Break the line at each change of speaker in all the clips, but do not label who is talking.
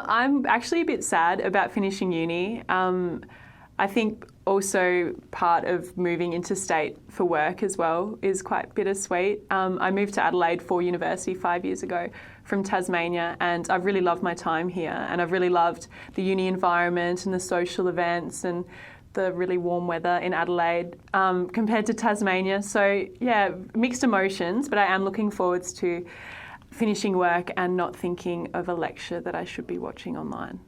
I'm actually a bit sad about finishing uni. I think also part of moving interstate for work as well is quite bittersweet. I moved to Adelaide for university 5 years ago from Tasmania, and I've really loved my time here, and I've really loved the uni environment and the social events and the really warm weather in Adelaide compared to Tasmania. So yeah, mixed emotions, but I am looking forwards to finishing work and not thinking of a lecture that I should be watching online.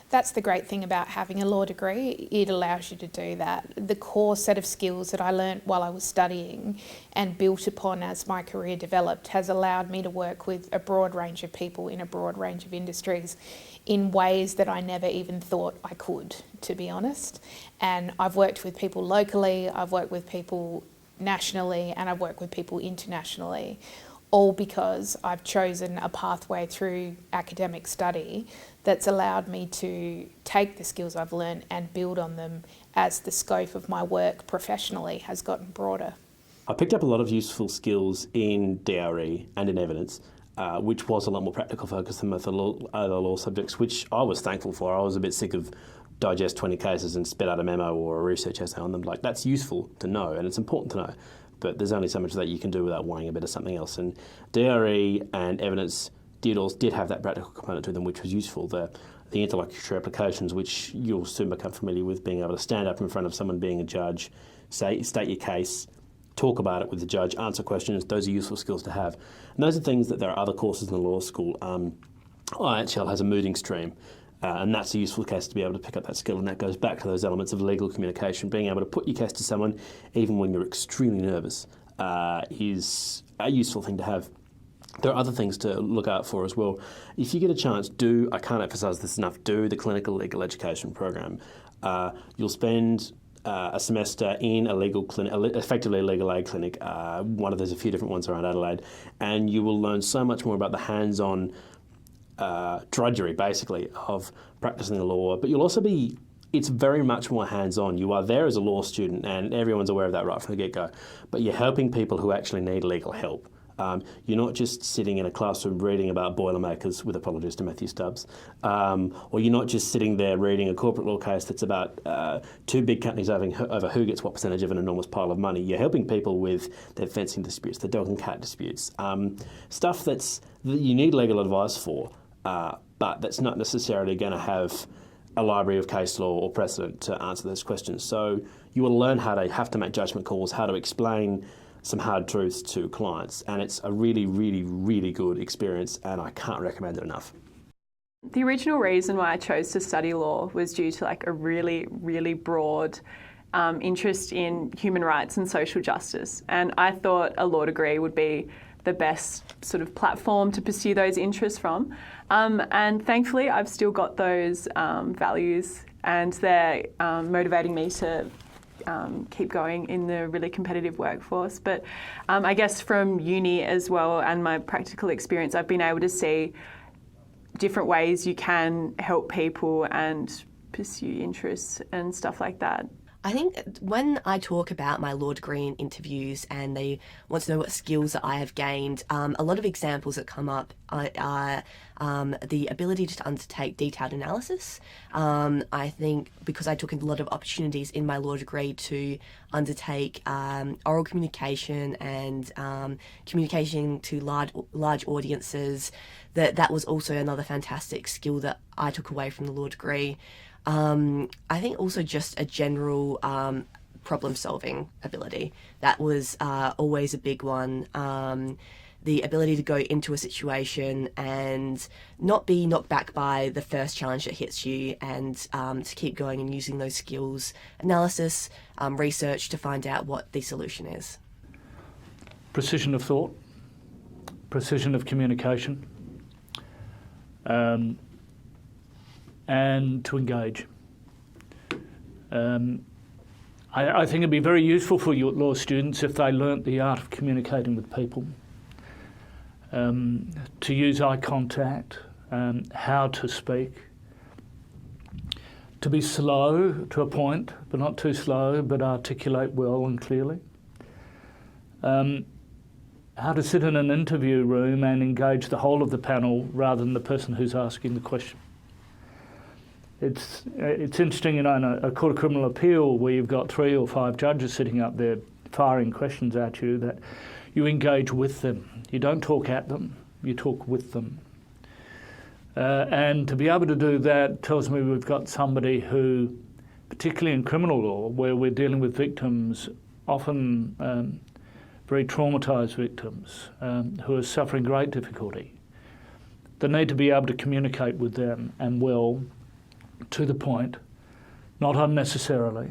That's the great thing about having a law degree. It allows you to do that. The core set of skills that I learnt while I was studying and built upon as my career developed has allowed me to work with a broad range of people in a broad range of industries in ways that I never even thought I could, to be honest. And I've worked with people locally, I've worked with people nationally, and I've worked with people internationally, all because I've chosen a pathway through academic study that's allowed me to take the skills I've learned and build on them as the scope of my work professionally has gotten broader.
I picked up a lot of useful skills in DRE and in evidence, which was a lot more practical focused than most other law subjects, which I was thankful for. I was a bit sick of digest 20 cases and spit out a memo or a research essay on them. Like, that's useful to know and it's important to know, but there's only so much that you can do without wanting a bit of something else. And DRE and evidence did have that practical component to them, which was useful. The interlocutory applications, which you'll soon become familiar with, being able to stand up in front of someone being a judge, state your case, talk about it with the judge, answer questions. Those are useful skills to have. And those are things that there are other courses in the law school. IHL has a mooting stream, and that's a useful case to be able to pick up that skill, and that goes back to those elements of legal communication. Being able to put your case to someone, even when you're extremely nervous, is a useful thing to have. There are other things to look out for as well. If you get a chance, I can't emphasise this enough, do the clinical legal education program. You'll spend a semester in a legal clinic, effectively a legal aid clinic. There's a few different ones around Adelaide, and you will learn so much more about the hands-on drudgery, basically, of practicing the law. But you'll also it's very much more hands-on. You are there as a law student, and everyone's aware of that right from the get-go. But you're helping people who actually need legal help. You're not just sitting in a classroom reading about Boilermakers, with apologies to Matthew Stubbs, or you're not just sitting there reading a corporate law case that's about two big companies over who gets what percentage of an enormous pile of money. You're helping people with their fencing disputes, their dog and cat disputes, stuff that you need legal advice for, but that's not necessarily going to have a library of case law or precedent to answer those questions. So you will learn how to make judgment calls, how to explain some hard truths to clients, and it's a really, really, really good experience, and I can't recommend it enough.
The original reason why I chose to study law was due to a really, really broad interest in human rights and social justice, and I thought a law degree would be the best sort of platform to pursue those interests from. And thankfully, I've still got those values, and they're motivating me to keep going in the really competitive workforce. But I guess from uni as well and my practical experience, I've been able to see different ways you can help people and pursue interests and stuff like that.
I think when I talk about my law degree in interviews and they want to know what skills that I have gained, a lot of examples that come up are the ability to undertake detailed analysis. I think because I took a lot of opportunities in my law degree to undertake oral communication and communication to large audiences, that was also another fantastic skill that I took away from the law degree. I think also just a general problem-solving ability. That was always a big one. The ability to go into a situation and not be knocked back by the first challenge that hits you, and to keep going and using those skills, analysis, research to find out what the solution is.
Precision of thought, precision of communication, and to engage. I think it'd be very useful for your law students if they learnt the art of communicating with people, to use eye contact, how to speak, to be slow to a point, but not too slow, but articulate well and clearly. How to sit in an interview room and engage the whole of the panel rather than the person who's asking the question. It's interesting, in a court of criminal appeal where you've got 3 or 5 judges sitting up there firing questions at you, that you engage with them. You don't talk at them, you talk with them. And to be able to do that tells me we've got somebody who, particularly in criminal law, where we're dealing with victims, often very traumatised victims, who are suffering great difficulty. They need to be able to communicate with them, and well, to the point, not unnecessarily,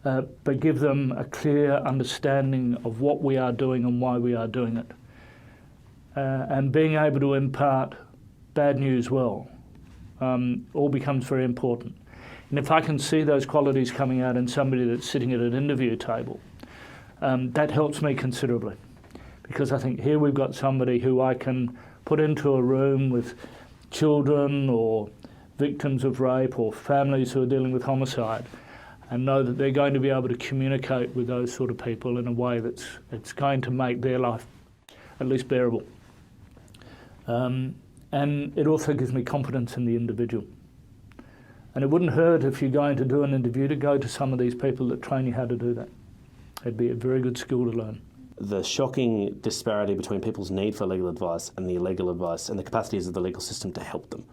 but give them a clear understanding of what we are doing and why we are doing it. And being able to impart bad news well all becomes very important. And if I can see those qualities coming out in somebody that's sitting at an interview table, that helps me considerably. Because I think here we've got somebody who I can put into a room with children or victims of rape or families who are dealing with homicide, and know that they're going to be able to communicate with those sort of people in a way that's going to make their life at least bearable. And it also gives me confidence in the individual. And it wouldn't hurt, if you're going to do an interview, to go to some of these people that train you how to do that. It'd be a very good skill to learn.
The shocking disparity between people's need for legal advice and the legal advice and the capacities of the legal system to help them.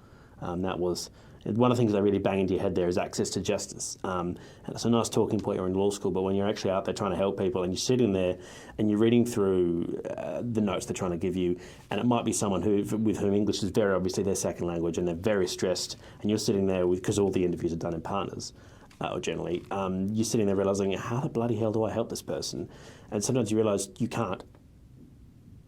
That was one of the things they really bang into your head there, is access to justice. And it's a nice talking point, you're in law school, but when you're actually out there trying to help people and you're sitting there and you're reading through the notes they're trying to give you, and it might be someone with whom English is very obviously their second language and they're very stressed, and you're sitting there because all the interviews are done in partners, or generally, you're sitting there realising, how the bloody hell do I help this person? And sometimes you realise you can't.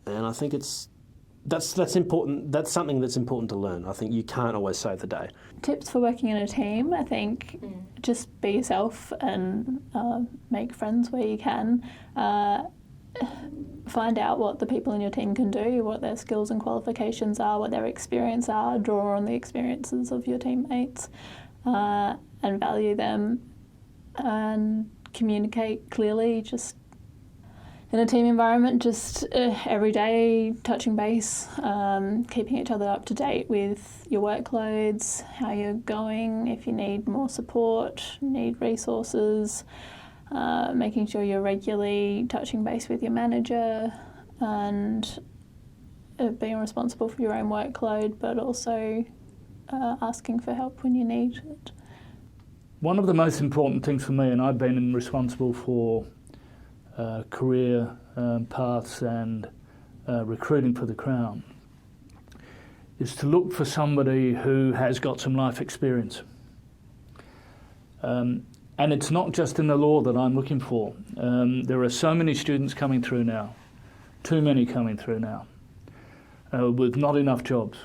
And I think that's important. That's something that's important to learn. I think you can't always save the day.
Tips for working in a team, I think just be yourself and make friends where you can. Find out what the people in your team can do, what their skills and qualifications are, what their experience are, draw on the experiences of your teammates and value them, and communicate clearly. Just in a team environment, just every day touching base, keeping each other up to date with your workloads, how you're going, if you need more support, need resources, making sure you're regularly touching base with your manager, and being responsible for your own workload, but also asking for help when you need it.
One of the most important things for me, and I've been responsible for career paths and recruiting for the Crown, is to look for somebody who has got some life experience. And it's not just in the law that I'm looking for. There are so many students coming through now, too many coming through now, with not enough jobs.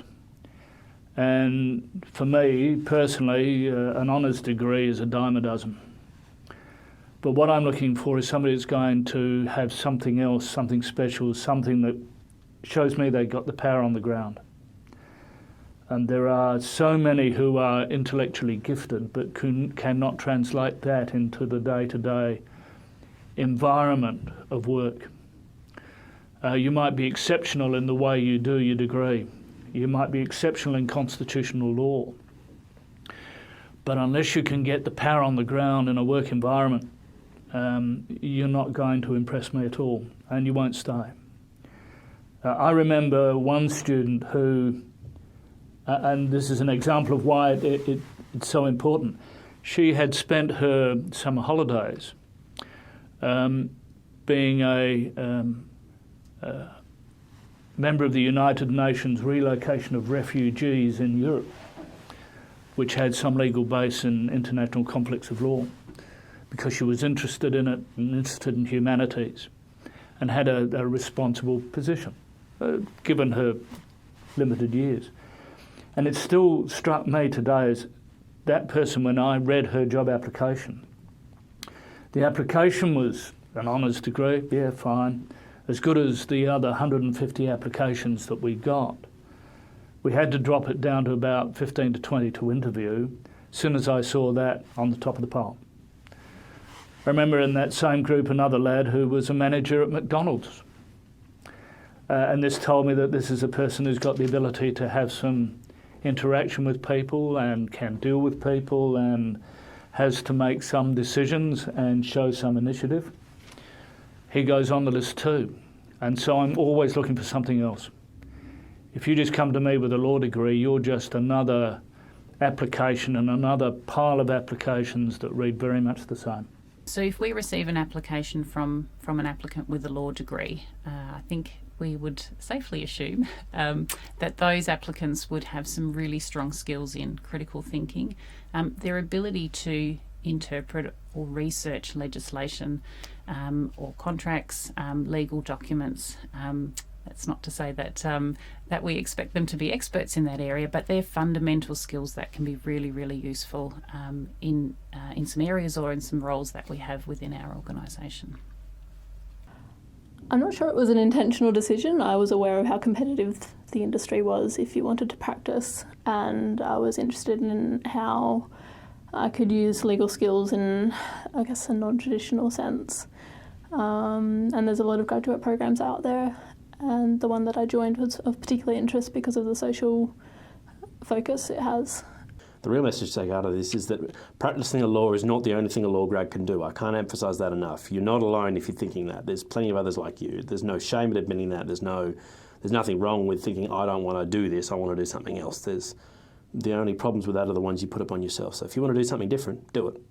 And for me, personally, an honours degree is a dime a dozen. But what I'm looking for is somebody that's going to have something else, something special, something that shows me they've got the power on the ground. And there are so many who are intellectually gifted but cannot translate that into the day-to-day environment of work. You might be exceptional in the way you do your degree. You might be exceptional in constitutional law. But unless you can get the power on the ground in a work environment, you're not going to impress me at all, and you won't stay. I remember one student who, and this is an example of why it's so important, she had spent her summer holidays being a member of the United Nations Relocation of Refugees in Europe, which had some legal base in international conflicts of law, because she was interested in it and interested in humanities and had a responsible position, given her limited years. And it still struck me today as that person, when I read her job application, the application was an honours degree, yeah, fine, as good as the other 150 applications that we got. We had to drop it down to about 15 to 20 to interview as soon as I saw that on the top of the pile. I remember in that same group another lad who was a manager at McDonald's. And this told me that this is a person who's got the ability to have some interaction with people and can deal with people and has to make some decisions and show some initiative. He goes on the list too. And so I'm always looking for something else. If you just come to me with a law degree, you're just another application and another pile of applications that read very much the same.
So if we receive an application from an applicant with a law degree, I think we would safely assume that those applicants would have some really strong skills in critical thinking, their ability to interpret or research legislation or contracts, legal documents. That's not to say that that we expect them to be experts in that area, but they're fundamental skills that can be really, really useful in some areas or in some roles that we have within our organisation.
I'm not sure it was an intentional decision. I was aware of how competitive the industry was if you wanted to practice, and I was interested in how I could use legal skills in, I guess, a non-traditional sense. And there's a lot of graduate programs out there, and the one that I joined was of particular interest because of the social focus it has.
The real message to take out of this is that practicing the law is not the only thing a law grad can do. I can't emphasise that enough. You're not alone if you're thinking that. There's plenty of others like you. There's no shame in admitting that. There's nothing wrong with thinking, I don't want to do this, I want to do something else. The only problems with that are the ones you put upon yourself. So if you want to do something different, do it.